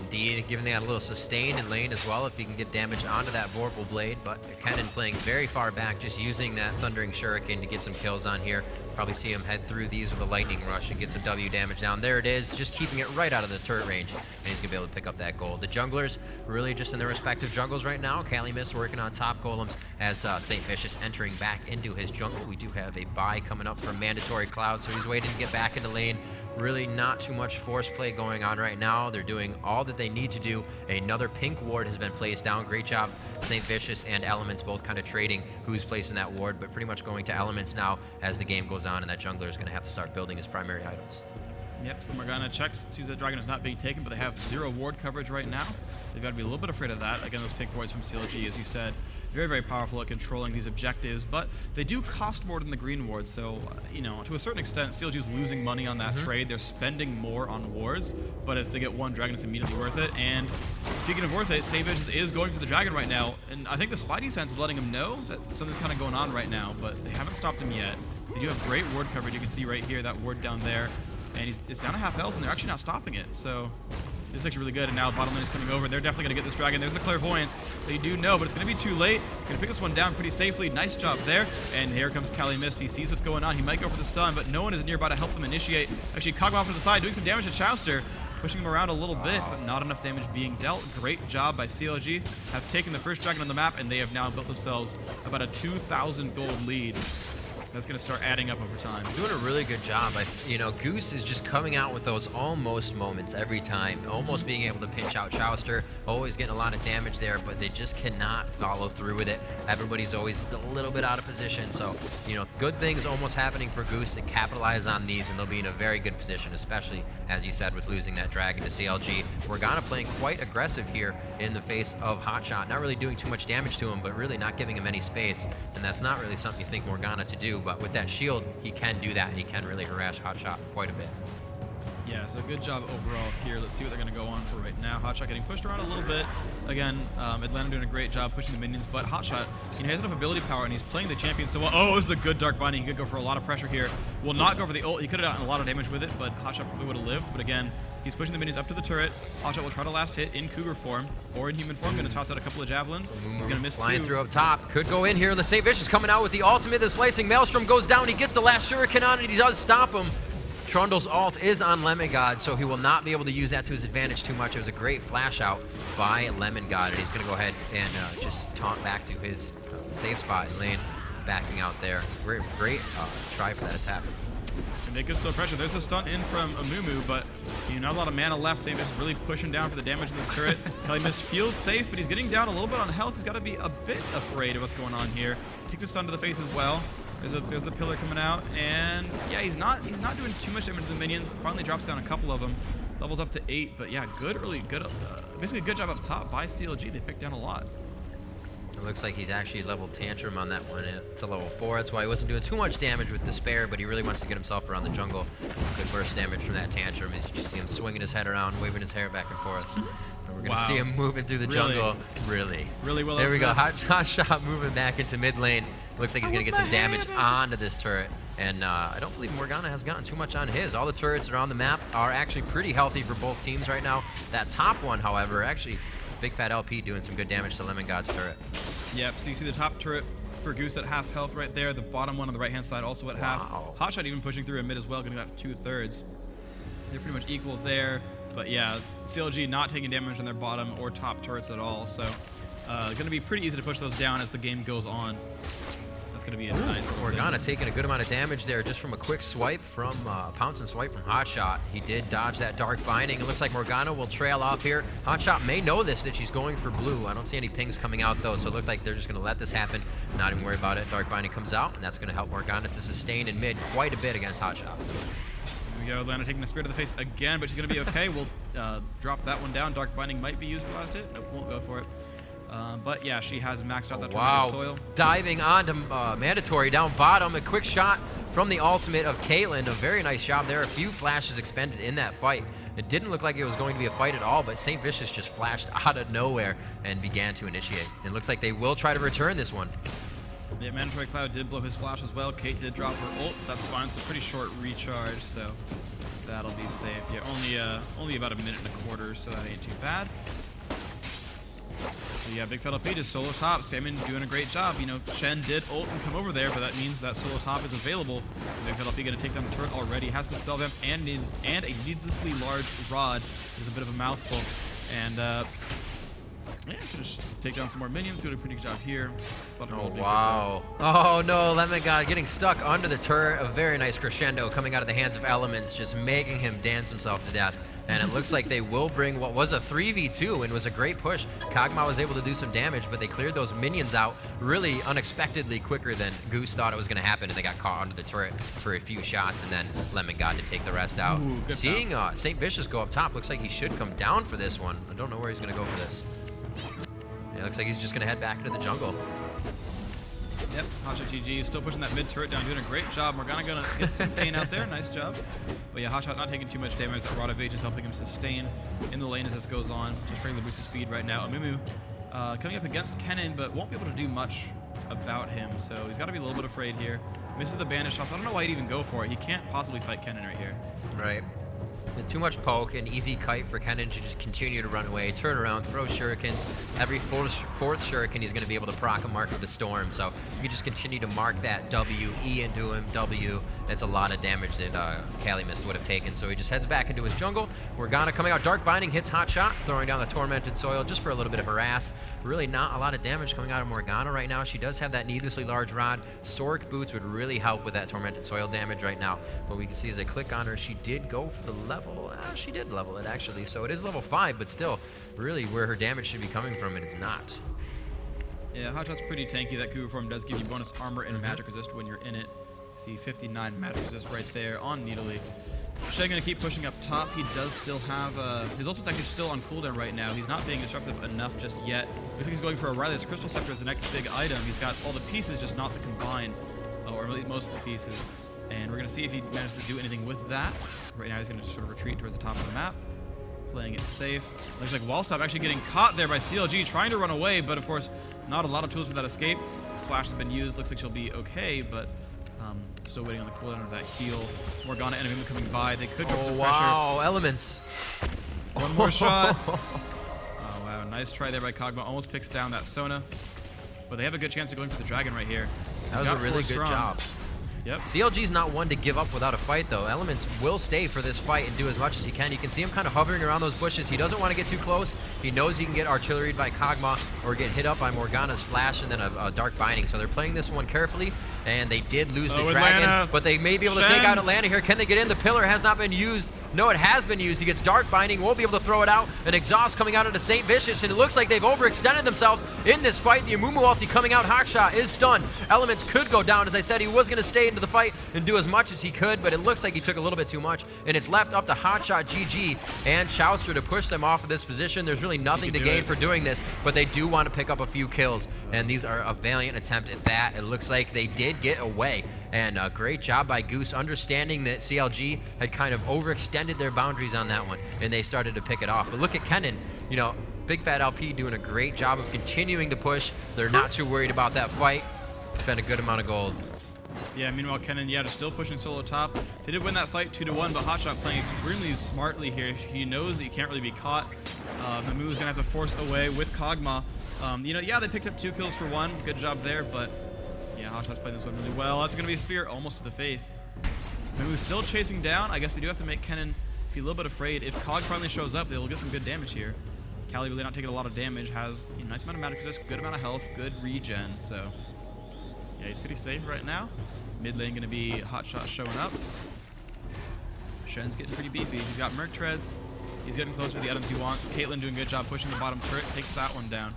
Indeed, giving that a little sustain in lane as well if you can get damage onto that Vorpal Blade, but Kennen playing very far back, just using that Thundering Shuriken to get some kills on here. Probably see him head through these with a Lightning Rush and get some W damage down. There it is, just keeping it right out of the turret range, and he's going to be able to pick up that gold. The junglers really just in their respective jungles right now. Calimist working on top golems as Saintvicious entering back into his jungle. We do have a buy coming up from MandatoryCloud, so he's waiting to get back into lane. Really not too much force play going on right now. They're doing all that they need to do. Another pink ward has been placed down. Great job, Saintvicious and Elementz both kind of trading who's placing that ward, but pretty much going to Elementz now as the game goes on, and that jungler is going to have to start building his primary items. Yep, so Morgana checks, sees that Dragon is not being taken, but they have 0 ward coverage right now. They've got to be a little bit afraid of that. Again, those pink wards from CLG, as you said, very, very powerful at controlling these objectives, but they do cost more than the green wards, so, you know, to a certain extent, CLG is losing money on that trade. They're spending more on wards, but if they get one Dragon, it's immediately worth it. And speaking of worth it, Saintvicious is going for the Dragon right now, and I think the Spidey sense is letting him know that something's kind of going on right now, but they haven't stopped him yet. They do have great ward coverage. You can see right here, that ward down there, and it's down to half health, and they're actually not stopping it, so This is actually really good, and now bottom lane is coming over. They're definitely going to get this dragon. There's the clairvoyance. They do know, but it's going to be too late. Going to pick this one down pretty safely. Nice job there. And here comes Calimist. He sees what's going on. He might go for the stun, but no one is nearby to help him initiate. Actually, Kog'Meow to the side, doing some damage to Chauster. Pushing him around a little bit, but not enough damage being dealt. Great job by CLG. Have taken the first dragon on the map, and they have now built themselves about a 2,000 gold lead. That's going to start adding up over time. Doing a really good job. You know, Goose is just coming out with those almost moments every time. Almost being able to pinch out Chauster. Always getting a lot of damage there, but they just cannot follow through with it. Everybody's always a little bit out of position. So, you know, good things almost happening for Goose to capitalize on these, and they'll be in a very good position, especially, as you said, with losing that dragon to CLG. Morgana playing quite aggressive here in the face of Hotshot. Not really doing too much damage to him, but really not giving him any space. And that's not really something you think Morgana to do. But with that shield, he can do that, and he can really harass Hotshot quite a bit. Yeah, so good job overall here. Let's see what they're going to go on for right now. Hotshot getting pushed around a little bit. Again, Atlanta doing a great job pushing the minions, but Hotshot, he has enough ability power, and he's playing the champion so well. Oh, this is a good Dark Binding. He could go for a lot of pressure here. Will not go for the ult. He could have gotten a lot of damage with it, but Hotshot probably would have lived. But again, he's pushing the minions up to the turret. Hotshot will try to last hit in Cougar form or in human form. Going to toss out a couple of javelins. He's going to miss flying two. Through up top. Could go in here. The Saintvicious coming out with the ultimate. The slicing Maelstrom goes down. He gets the last shuriken on it. He does stop him. Trundle's ult is on Lemongod, so he will not be able to use that to his advantage too much. It was a great flash out by Lemongod, and he's going to go ahead and just taunt back to his safe spot in lane, backing out there. Great try for that attack. And they could still pressure. There's a stun in from Amumu, but not a lot of mana left. Saintvicious really pushing down for the damage in this turret. Calimist feels safe, but he's getting down a little bit on health. He's got to be a bit afraid of what's going on here. Takes a stun to the face as well. There's the pillar coming out, and yeah, he's not doing too much damage to the minions. Finally drops down a couple of them, levels up to 8. But yeah, basically good job up top by CLG. They picked down a lot. It looks like he's actually leveled Tantrum on that one to level 4. That's why he wasn't doing too much damage with Despair, but he really wants to get himself around the jungle. Good burst damage from that Tantrum as you just see him swinging his head around, waving his hair back and forth. And we're going to see him moving through the jungle. Really well. There we go. Hotshot moving back into mid lane. Looks like he's going to get some damage onto this turret. And I don't believe Morgana has gotten too much on his. All the turrets around the map are actually pretty healthy for both teams right now. That top one, however, actually Bigfatlp doing some good damage to Lemongod's turret. Yep, so you see the top turret for Goose at half health right there. The bottom one on the right-hand side also at half. Hotshot even pushing through in mid as well, getting about 2/3. They're pretty much equal there. But yeah, CLG not taking damage on their bottom or top turrets at all. So it's going to be pretty easy to push those down as the game goes on. That's going to be a nice Morgana taking a good amount of damage there just from a quick swipe from pounce and swipe from Hotshot. He did dodge that Dark Binding. It looks like Morgana will trail off here. Hotshot may know this, that she's going for blue. I don't see any pings coming out though, so it looked like they're just going to let this happen. Not even worry about it. Dark Binding comes out, and that's going to help Morgana to sustain in mid quite a bit against Hotshot. Here we go, Atlanta taking the spear to the face again, but she's going to be okay. We'll drop that one down. Dark Binding might be used for last hit. Nope, won't go for it. But yeah, she has maxed out that tornado soil. Diving onto Mandatory down bottom. A quick shot from the ultimate of Caitlyn. A very nice job there. A few flashes expended in that fight. It didn't look like it was going to be a fight at all, but Saintvicious just flashed out of nowhere and began to initiate. It looks like they will try to return this one. Yeah, MandatoryCloud did blow his flash as well. Kate did drop her ult. That's fine. It's a pretty short recharge, so that'll be safe. Yeah, only about a minute and a quarter, so that ain't too bad. So yeah, Bigfatlp just solo top, spamming, doing a great job. Shen did ult and come over there, but that means that solo top is available. Bigfatlp going to take down the turret already, has the spell vamp and a needlessly large rod. Is a bit of a mouthful. And yeah, just take down some more minions, doing a pretty good job here. Oh, wow. Oh no, Lemongod getting stuck under the turret. A very nice crescendo coming out of the hands of Elementz, just making him dance himself to death. And it looks like they will bring what was a 3v2 and was a great push. Kog'Meow was able to do some damage, but they cleared those minions out really unexpectedly quicker than Goose thought it was going to happen, and they got caught under the turret for a few shots, and then Lemongod to take the rest out. Ooh, seeing Saintvicious go up top, looks like he should come down for this one. I don't know where he's going to go for this. It looks like he's just going to head back into the jungle. Yep, HotshotGG is still pushing that mid turret down, doing a great job. Morgana gonna get some pain out there, nice job. But yeah, Hotshot not taking too much damage. That Rod of Age is helping him sustain in the lane as this goes on. Just regular boots of speed right now. Amumu coming up against Kennen, but won't be able to do much about him. So he's got to be a little bit afraid here. Misses the banish shots. I don't know why he'd even go for it. He can't possibly fight Kennen right here. Right. Too much poke, an easy kite for Kennen to just continue to run away, turn around, throw shurikens. Every fourth shuriken, he's going to be able to proc a mark with the storm. So you can just continue to mark that W, E into him, W. That's a lot of damage that Calimist would have taken. So he just heads back into his jungle. Morgana coming out, Dark Binding hits Hotshot, throwing down the Tormented Soil just for a little bit of harass. Really not a lot of damage coming out of Morgana right now. She does have that needlessly large rod. Soric Boots would really help with that Tormented Soil damage right now. But we can see as I click on her, she did go for the level. She did level it actually. So it is level 5, but still really where her damage should be coming from, it is not. Yeah, Hotshot's pretty tanky. That Cougar form does give you bonus armor and magic resist when you're in it. See 59 magic resist right there on Needly. Shen gonna keep pushing up top. He does still have his ultimate's actually still on cooldown right now. He's not being disruptive enough just yet. Looks like he's going for a Riley's Crystal Scepter as the next big item. He's got all the pieces, just not the combined, or at least most of the pieces. And we're gonna see if he manages to do anything with that. Right now he's gonna sort of retreat towards the top of the map, playing it safe. Looks like Wallstop actually getting caught there by CLG, trying to run away, but of course not a lot of tools for that escape. Flash has been used. Looks like she'll be okay, but still waiting on the cooldown of that heal. Morgana and Enemy coming by. They could go for the pressure. Wow, Elementz. One more shot. Oh, wow. Nice try there by Kog'Meow. Almost picks down that Sona. But they have a good chance of going for the dragon right here. That was a really good job. Yep. CLG's not one to give up without a fight, though. Elementz will stay for this fight and do as much as he can. You can see him kind of hovering around those bushes. He doesn't want to get too close. He knows he can get artilleried by Kog'Meow or get hit up by Morgana's flash and then a Dark Binding. So they're playing this one carefully, and they did lose the dragon, Atlanta. but they may be able to take out Atlanta here. Can they get in? The pillar has not been used. No, it has been used. He gets Dark Binding, won't be able to throw it out. An exhaust coming out into Saintvicious, and it looks like they've overextended themselves in this fight. The Amumu ulti coming out. Hotshot is stunned. Elementz could go down. As I said, he was going to stay into the fight and do as much as he could, but it looks like he took a little bit too much, and it's left up to HotshotGG and Chauster to push them off of this position. There's really nothing to gain for doing this, but they do want to pick up a few kills, and these are a valiant attempt at that. It looks like they did get away. And a great job by Goose, understanding that CLG had kind of overextended their boundaries on that one, and they started to pick it off. But look at Kennen, you know, Bigfatlp doing a great job of continuing to push. They're not too worried about that fight. Spent a good amount of gold. Yeah, meanwhile, Kennen, they're still pushing solo top. They did win that fight 2-1, but Hotshot playing extremely smartly here. He knows that he can't really be caught. Mamu's gonna have to force away with Kog'Meow. You know, yeah, they picked up 2 kills for 1. Good job there, but yeah, Hotshot's playing this one really well. That's gonna be a spear almost to the face. Mamu's still chasing down. I guess they do have to make Kennen be a little bit afraid. If Kog finally shows up, they'll get some good damage here. Cali really not taking a lot of damage, has a nice amount of magic resist, good amount of health, good regen, so yeah, he's pretty safe right now. Mid lane gonna be Hotshot showing up. Shen's getting pretty beefy. He's got Merc Treads. He's getting closer to the items he wants. Caitlyn doing a good job pushing the bottom turret, takes that one down.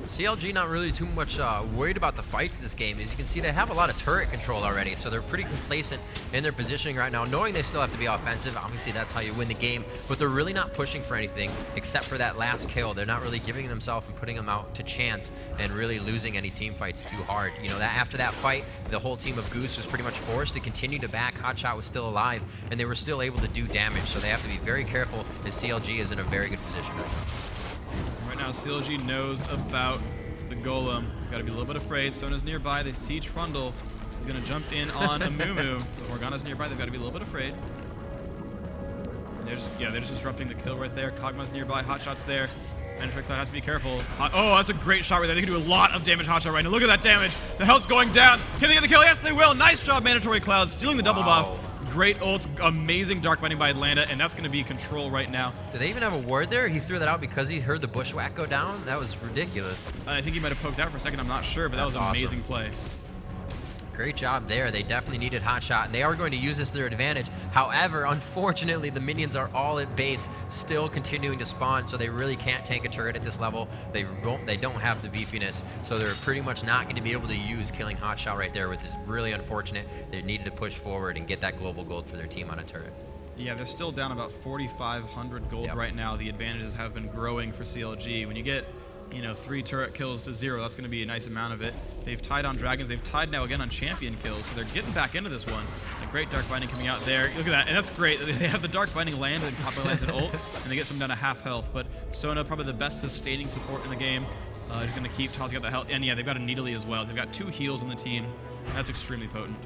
CLG not really too much worried about the fights this game. As you can see, they have a lot of turret control already, so they're pretty complacent in their positioning right now, knowing they still have to be offensive. Obviously, that's how you win the game, but they're really not pushing for anything except for that last kill. They're not really giving themselves and putting them out to chance and really losing any team fights too hard. You know, that after that fight, the whole team of Goose was pretty much forced to continue to back. Hotshot was still alive, and they were still able to do damage, so they have to be very careful as CLG is in a very good position right now. Right now, CLG knows about the golem. Got to be a little bit afraid. Sona's nearby. They see Trundle. He's going to jump in on Amumu. Morgana's nearby. They've got to be a little bit afraid. They're just disrupting the kill right there. Kog'Mew's nearby. Hotshot's there. MandatoryCloud has to be careful. Oh, that's a great shot right there. They can do a lot of damage. Hotshot right now. Look at that damage. The health's going down. Can they get the kill? Yes, they will. Nice job, MandatoryCloud, stealing the double buff. Great ults, amazing Dark Binding by Atlanta, and that's going to be control right now. Did they even have a ward there? He threw that out because he heard the bushwhack go down? That was ridiculous. I think he might have poked out for a second, I'm not sure, but that was an amazing play. Great job there. They definitely needed Hotshot, and they are going to use this to their advantage. However, unfortunately, the minions are all at base, still continuing to spawn, so they really can't tank a turret at this level. They don't have the beefiness, so they're pretty much not going to be able to use killing Hotshot right there, which is really unfortunate. They needed to push forward and get that global gold for their team on a turret. Yeah, they're still down about 4,500 gold right now. The advantages have been growing for CLG. When you get, you know, 3 turret kills to 0, that's going to be a nice amount of it. They've tied on dragons. They've tied now again on champion kills, so they're getting back into this one. A great Dark Binding coming out there. Look at that, and that's great. They have the Dark Binding land and Copper lands an ult, and they get some down to half health. But Sona, probably the best sustaining support in the game. He's going to keep tossing out the health. And yeah, they've got a Needly as well. They've got 2 heals on the team. That's extremely potent.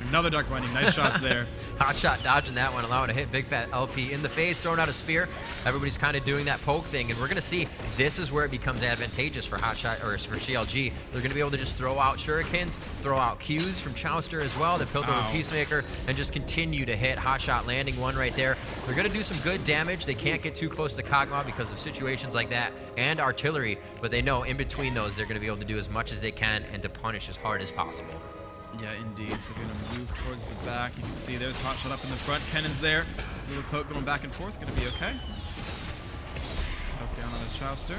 Another Dark Binding. Nice shots there. Hotshot dodging that one, allowing to hit Bigfatlp in the face, throwing out a spear. Everybody's kind of doing that poke thing, and we're going to see this is where it becomes advantageous for Hotshot, or for CLG. They're going to be able to just throw out shurikens, throw out Qs from Chauster as well, to Piltover Peacemaker, and just continue to hit. Hotshot landing one right there. They're going to do some good damage. They can't get too close to Kog'Meow because of situations like that and artillery, but they know in between those they're going to be able to do as much as they can and to punish as hard as possible. Yeah, indeed. So we're going to move towards the back. You can see there's Hotshot up in the front. Kennen's there. Little poke going back and forth. Going to be okay. Poke down on the Chauster.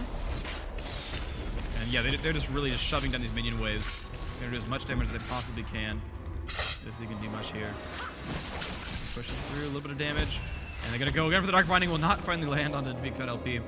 And yeah, they're just really just shoving down these minion waves. They're going to do as much damage as they possibly can. If they can do much here. Pushing through a little bit of damage. And they're going to go again for the Dark Binding. Will not finally land on the Bigfatlp.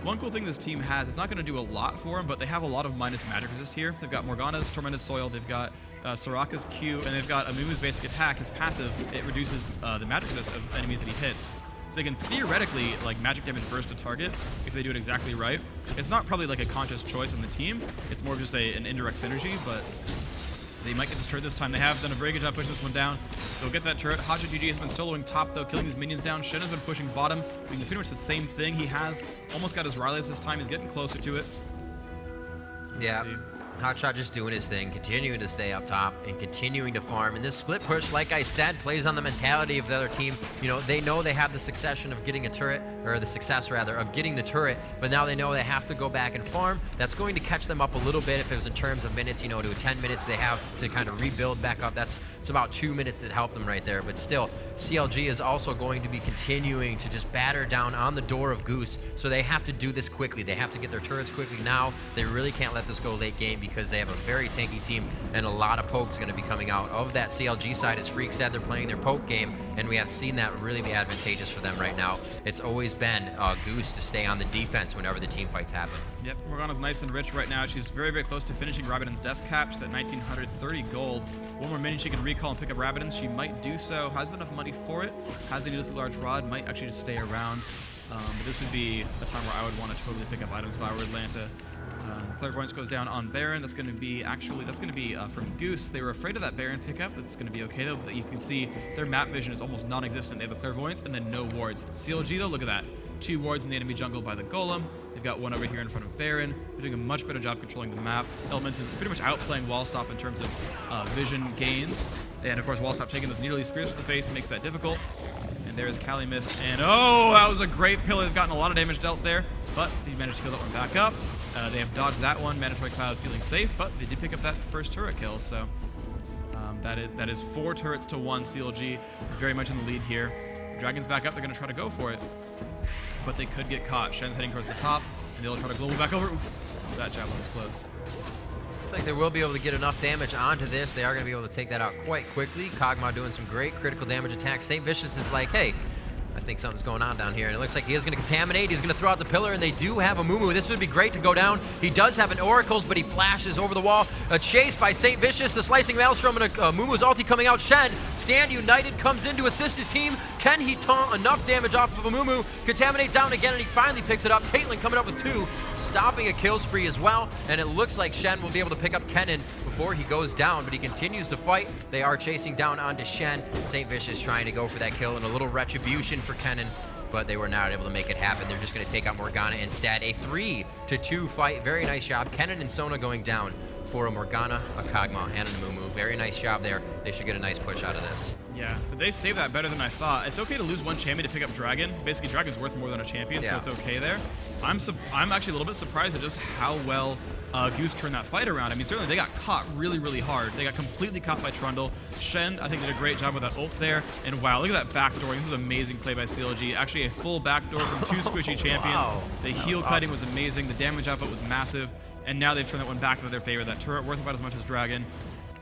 One cool thing this team has, it's not going to do a lot for them, but they have a lot of minus magic resist here. They've got Morgana's Tormented Soil, they've got Soraka's Q, and they've got Amumu's basic attack. His passive, it reduces the magic resist of enemies that he hits. So they can theoretically like magic damage burst a target if they do it exactly right. It's not probably like a conscious choice on the team. It's more just an indirect synergy, but they might get this turret this time. They have done a very good job pushing this one down. They'll get that turret. HotshotGG has been soloing top, though, killing these minions down. Shen has been pushing bottom, doing pretty much the same thing. He has almost got his Rileys this time. He's getting closer to it. Yeah. Hotshot just doing his thing, continuing to stay up top and continuing to farm. And this split push, like I said, plays on the mentality of the other team. You know they have the succession of getting a turret, or the success rather, of getting the turret, but now they know they have to go back and farm. That's going to catch them up a little bit if it was in terms of minutes, you know, to 10 minutes they have to kind of rebuild back up. It's about 2 minutes that help them right there. But still, CLG is also going to be continuing to just batter down on the door of Goose, so they have to do this quickly. They have to get their turrets quickly now. They really can't let this go late game because they have a very tanky team and a lot of pokes going to be coming out of that CLG side. As Phreak said, they're playing their poke game, and we have seen that really be advantageous for them right now. It's always been Goose to stay on the defense whenever the team fights happen. Yep, Morgana's nice and rich right now. She's very, very close to finishing Rabbidan's death cap. She's at 1,930 gold. One more minion she can recall and pick up Rabbidan's. She might do so. Has enough money for it. Has a needlessly large rod. Might actually just stay around. But this would be a time where I would want to totally pick up items if I were Atlanta. Clairvoyance goes down on Baron. That's going to be from Goose. They were afraid of that Baron pickup. That's going to be okay though. But you can see their map vision is almost non-existent. They have a Clairvoyance and then no wards. CLG though, look at that. 2 wards in the enemy jungle by the Golem. They've got one over here in front of Baron. They're doing a much better job controlling the map. Elementz is pretty much outplaying Wallstop in terms of vision gains. And of course, Wallstop taking those needly spears to the face makes that difficult. And there's Calimist. And oh, that was a great pillar. They've gotten a lot of damage dealt there, but they managed to kill that one back up. They have dodged that one. MandatoryCloud feeling safe, but they did pick up that first turret kill. So that is 4 turrets to 1. CLG very much in the lead here. Dragon's back up. They're going to try to go for it, but they could get caught. Shen's heading towards the top, and they'll try to global back over. Oof, that javelin was close. Looks like they will be able to get enough damage onto this. They are going to be able to take that out quite quickly. Kog'Meow doing some great critical damage attacks. Saintvicious is like, hey, I think something's going on down here. And it looks like he is going to contaminate. He's going to throw out the pillar, and they do have a Mumu. This would be great to go down. He does have an Oracles, but he flashes over the wall. A chase by Saintvicious, the Slicing Maelstrom, and a Mumu's ulti coming out. Shen, Stand United, comes in to assist his team. Can he taunt enough damage off of a Mumu? Contaminate down again, and he finally picks it up. Caitlyn coming up with 2, stopping a kill spree as well. And it looks like Shen will be able to pick up Kennen before he goes down, but he continues to fight. They are chasing down onto Shen. Saintvicious trying to go for that kill, and a little retribution for Kennen, but they were not able to make it happen. They're just going to take out Morgana instead. A 3-2 fight. Very nice job. Kennen and Sona going down for a Morgana, a Kog'Meow, and a Mumu. Very nice job there. They should get a nice push out of this. Yeah, but they saved that better than I thought. It's okay to lose one champion to pick up Dragon. Basically, Dragon's worth more than a champion, so it's okay there. I'm actually a little bit surprised at just how well Goose turned that fight around. I mean, certainly they got caught really, really hard. They got completely caught by Trundle. Shen, I think, did a great job with that ult there. And wow, look at that backdooring. This is amazing play by CLG. Actually, a full backdoor from 2 squishy champions. Wow. The heal cutting was amazing. The damage output was massive. And now they've turned that one back into their favor. That turret worth about as much as Dragon.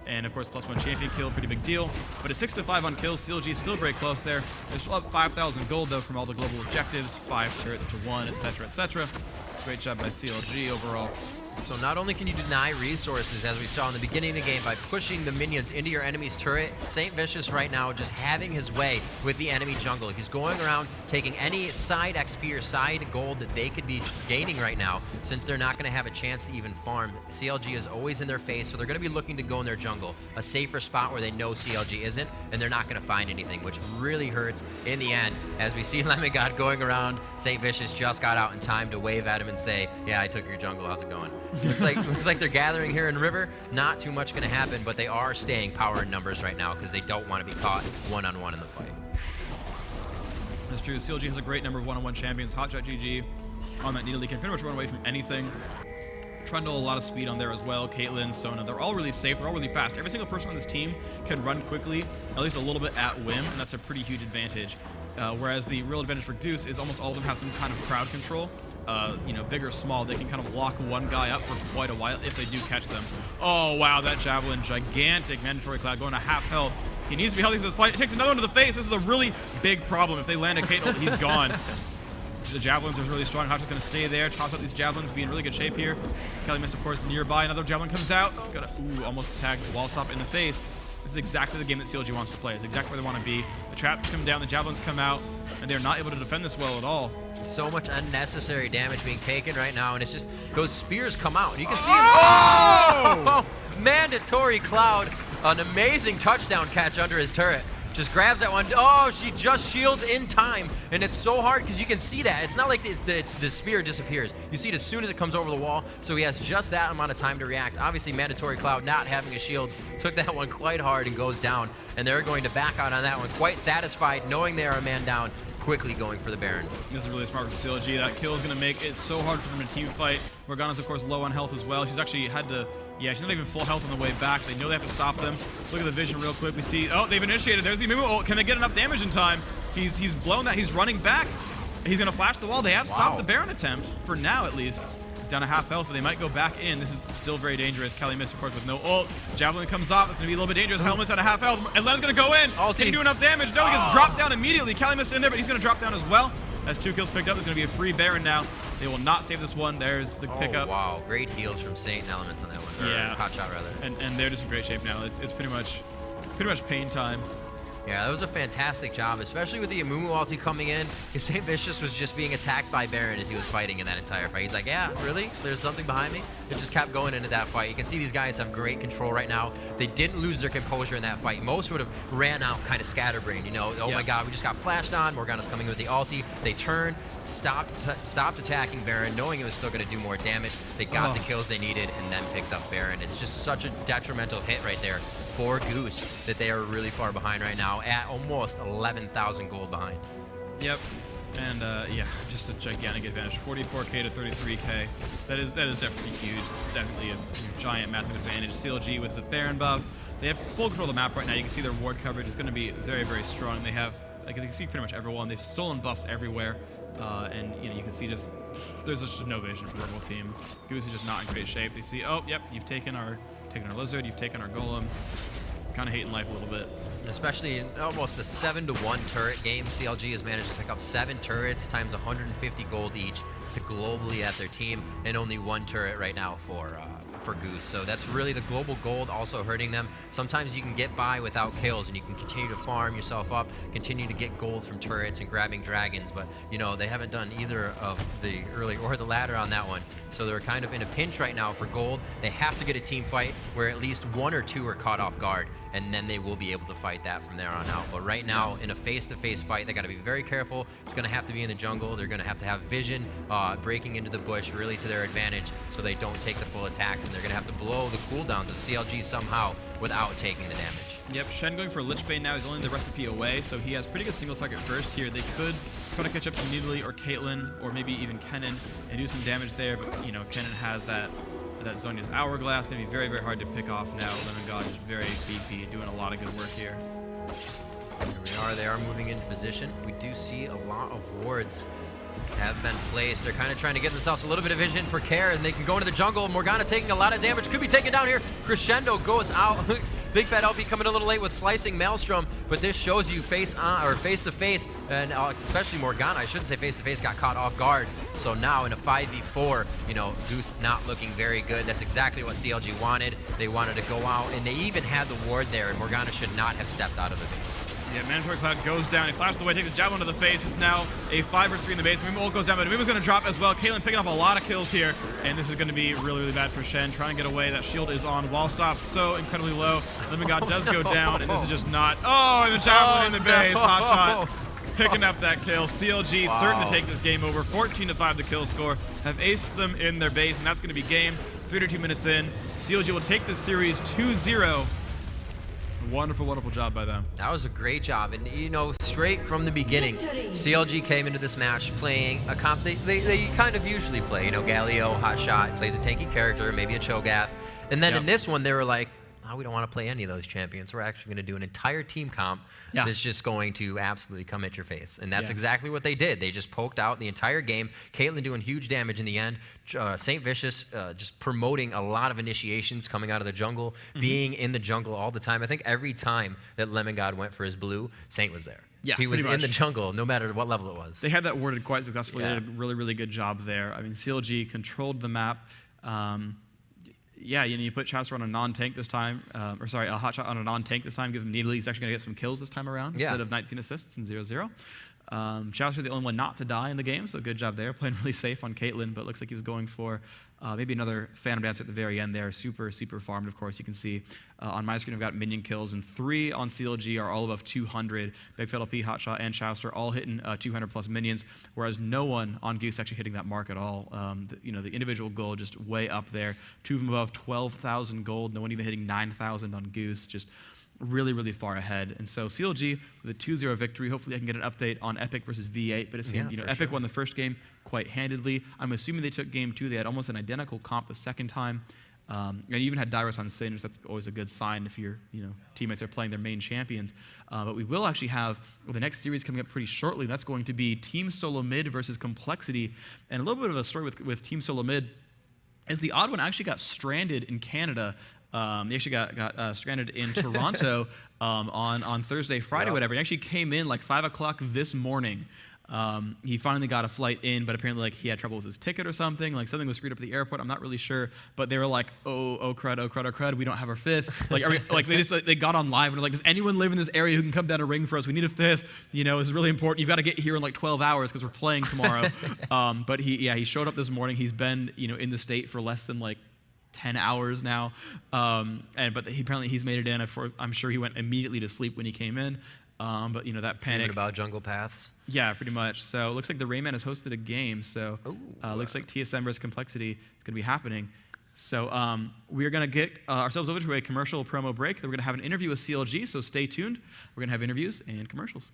And of course, +1 champion kill, pretty big deal. But a 6-5 on kills. CLG is still very close there. They still have 5,000 gold though from all the global objectives, 5 turrets to 1, etc., etc. Great job by CLG overall. So not only can you deny resources, as we saw in the beginning of the game, by pushing the minions into your enemy's turret, Saintvicious right now just having his way with the enemy jungle. He's going around taking any side XP or side gold that they could be gaining right now, since they're not going to have a chance to even farm. CLG is always in their face, so they're going to be looking to go in their jungle, a safer spot where they know CLG isn't, and they're not going to find anything, which really hurts in the end. As we see Lemongod going around, Saintvicious just got out in time to wave at him and say, yeah, I took your jungle, how's it going? looks like they're gathering here in River. Not too much going to happen, but they are staying power in numbers right now because they don't want to be caught one-on-one in the fight. That's true. CLG has a great number of one-on-one champions. HotshotGG on that needle, can pretty much run away from anything. Trundle, a lot of speed on there as well. Caitlyn, Sona, they're all really safe. They're all really fast. Every single person on this team can run quickly, at least a little bit at whim, and that's a pretty huge advantage. Whereas the real advantage for Goose is almost all of them have some kind of crowd control. You know, big or small, they can kind of lock one guy up for quite a while if they do catch them. Oh, wow, that Javelin, gigantic. MandatoryCloud going to half health. He needs to be healthy for this fight. It takes another one to the face. This is a really big problem. If they land a Kate ult, he's gone. The Javelins are really strong. Hotshot's going to stay there, toss out these Javelins, be in really good shape here. Calimist, of course, nearby. Another Javelin comes out. It's going to, almost tag Wallstop in the face. This is exactly the game that CLG wants to play. It's exactly where they want to be. The traps come down, the Javelins come out, and they're not able to defend this well at all. So much unnecessary damage being taken right now, and it's just those spears come out. And you can see oh! MandatoryCloud, an amazing touchdown catch under his turret. Just grabs that one. Oh, she just shields in time. And it's so hard because you can see that. It's not like the spear disappears. You see it as soon as it comes over the wall. So he has just that amount of time to react. Obviously, MandatoryCloud not having a shield took that one quite hard and goes down. And they're going to back out on that one, quite satisfied, knowing they are a man down, quickly going for the Baron. This is really smart for CLG. That kill is going to make it so hard for them to team fight. Morgana's, of course, low on health as well. She's actually had to, she's not even full health on the way back. They know they have to stop them. Look at the vision real quick. We see, oh, they've initiated. There's the Mumu. Oh, can they get enough damage in time? He's blown that. He's running back. He's going to flash the wall. They have stopped the Baron attempt, for now at least. He's down to half health, but they might go back in. This is still very dangerous. Calimist, of course, with no ult. Javelin comes off. It's going to be a little bit dangerous. Helmet's at a half health. And Len's going to go in. Can he do enough damage? No, he gets dropped down immediately. Calimist in there, but he's going to drop down as well. That's 2 kills picked up. There's going to be a free Baron now. They will not save this one. There's the pickup. Wow, great heals from Saint and Elementz on that one. Or Hotshot, rather. And they're just in great shape now. It's pretty much pain time. Yeah, that was a fantastic job, especially with the Amumu ulti coming in. Saintvicious was just being attacked by Baron as he was fighting in that entire fight. He's like, yeah, really? There's something behind me? It just kept going into that fight. You can see these guys have great control right now. They didn't lose their composure in that fight. Most would have ran out kind of scatterbrained, you know, oh my god, we just got flashed on. Morgana's coming with the ulti. They turned, stopped attacking Baron, knowing it was still going to do more damage. They got the kills they needed and then picked up Baron. It's just such a detrimental hit right there for Goose that they are really far behind right now, at almost 11,000 gold behind. Yep. And just a gigantic advantage. 44k to 33k. That is definitely huge. It's definitely a giant, massive advantage. CLG with the Baron buff. They have full control of the map right now. You can see their ward coverage is going to be very, very strong. They have, like, you can see pretty much everyone. They've stolen buffs everywhere. And you can see there's just no vision for the whole team. Goose is just not in great shape. They see, oh, yep, you've taken our Lizard, you've taken our Golem. Kind of hating life a little bit. Especially in almost a 7-to-1 turret game, CLG has managed to pick up 7 turrets times 150 gold each to globally at their team, and only 1 turret right now for Goose. So that's really the global gold also hurting them. Sometimes you can get by without kills and you can continue to farm yourself up, continue to get gold from turrets and grabbing dragons, but you know, they haven't done either of the early or the latter on that one. So they're kind of in a pinch right now for gold. They have to get a team fight where at least 1 or 2 are caught off guard, and then they will be able to fight that from there on out. But right now, in a face-to-face fight, they got to be very careful. It's going to have to be in the jungle. They're going to have vision, breaking into the bush really to their advantage so they don't take the full attacks, and they're going to have to blow the cooldowns of CLG somehow without taking the damage. Yep, Shen going for Lich Bane now. He's only the recipe away, so he has pretty good single target burst here. They could try to catch up to Needly or Caitlyn or maybe even Kennen and do some damage there, but you know, Kennen has that Zhonya's Hourglass. Going to be very, very hard to pick off now. Lemongod is very beefy, doing a lot of good work here. Here we are. They are moving into position. We do see a lot of wards have been placed. They're kind of trying to get themselves a little bit of vision for care, and they can go into the jungle. Morgana taking a lot of damage. Could be taken down here. Crescendo goes out. Bigfatlp coming a little late with slicing Maelstrom, but this shows you face to face, and especially Morgana, I shouldn't say face to face, got caught off guard. So now in a 5v4, you know, Goose not looking very good. That's exactly what CLG wanted. They wanted to go out, and they even had the ward there, and Morgana should not have stepped out of the base. Yeah, MandatoryCloud goes down. He flashes away, takes a javelin to the face. It's now a 5 vs 3 in the base. Mimo goes down, but Mimo's going to drop as well. Caitlyn picking up a lot of kills here, and this is going to be really, really bad for Shen. Trying to get away. That shield is on. Wallstop so incredibly low. Lemongod does go down, and this is just not... Oh, and the javelin in the base. Hotshot picking up that kill. CLG certain to take this game over. 14-5 the kill score. Have aced them in their base, and that's going to be game. 32 minutes in. CLG will take this series 2-0. Wonderful, wonderful job by them. That was a great job. And, you know, straight from the beginning, CLG came into this match playing a comp they kind of usually play. You know, Galio, Hotshot, plays a tanky character, maybe a Cho'Gath. And then in this one, they were like, oh, we don't want to play any of those champions. We're actually going to do an entire team comp that's just going to absolutely come at your face. And that's exactly what they did. They just poked out the entire game. Caitlyn doing huge damage in the end. Saintvicious just promoting a lot of initiations coming out of the jungle, being in the jungle all the time. I think every time that Lemongod went for his blue, Saint was there. Yeah, he was in the jungle, no matter what level it was. They had that worded quite successfully. They did a really, really good job there. I mean, CLG controlled the map. Yeah, you know, you put Chauster on a non-tank this time, or sorry, a Hotshot on a non-tank this time, give him needle. He's actually going to get some kills this time around instead of 19 assists and 0-0. Chauster the only one not to die in the game, so good job there. Playing really safe on Caitlyn, but it looks like he was going for maybe another Phantom Dancer at the very end there. Super, super farmed, of course. You can see on my screen I've got minion kills, and 3 on CLG are all above 200. Bigfatlp, Hotshot, and Chauster all hitting 200-plus minions, whereas no one on Goose actually hitting that mark at all. You know, the individual gold just way up there. 2 of them above 12,000 gold. No one even hitting 9,000 on Goose. Just really, really far ahead. And so CLG with a 2-0 victory. Hopefully I can get an update on Epic versus V8, but it seemed, you know, Epic won the first game quite handedly. I'm assuming they took game 2. They had almost an identical comp the second time. And you even had Dyrus on stage. That's always a good sign if your teammates are playing their main champions. But we will actually have the next series coming up pretty shortly. That's going to be Team Solo Mid versus Complexity. And a little bit of a story with Team Solo Mid is the odd one actually got stranded in Canada. He actually got stranded in Toronto on Thursday, Friday, whatever. He actually came in like 5 o'clock this morning. He finally got a flight in, but apparently like he had trouble with his ticket or something. Like something was screwed up at the airport. I'm not really sure, but they were like, oh crud, we don't have our 5th. Like they got on live and were like, does anyone live in this area who can come down a ring for us? We need a 5th. You know, it's really important. You've got to get here in like 12 hours because we're playing tomorrow. But he showed up this morning. He's been in the state for less than like 10 hours now, but apparently he's made it in. I'm sure he went immediately to sleep when he came in. But that panic about jungle paths. Yeah, pretty much. So it looks like the Rayman has hosted a game. So looks like TSM versus Complexity is going to be happening. So we're going to get ourselves over to a commercial promo break. Then we're going to have an interview with CLG. So stay tuned. We're going to have interviews and commercials.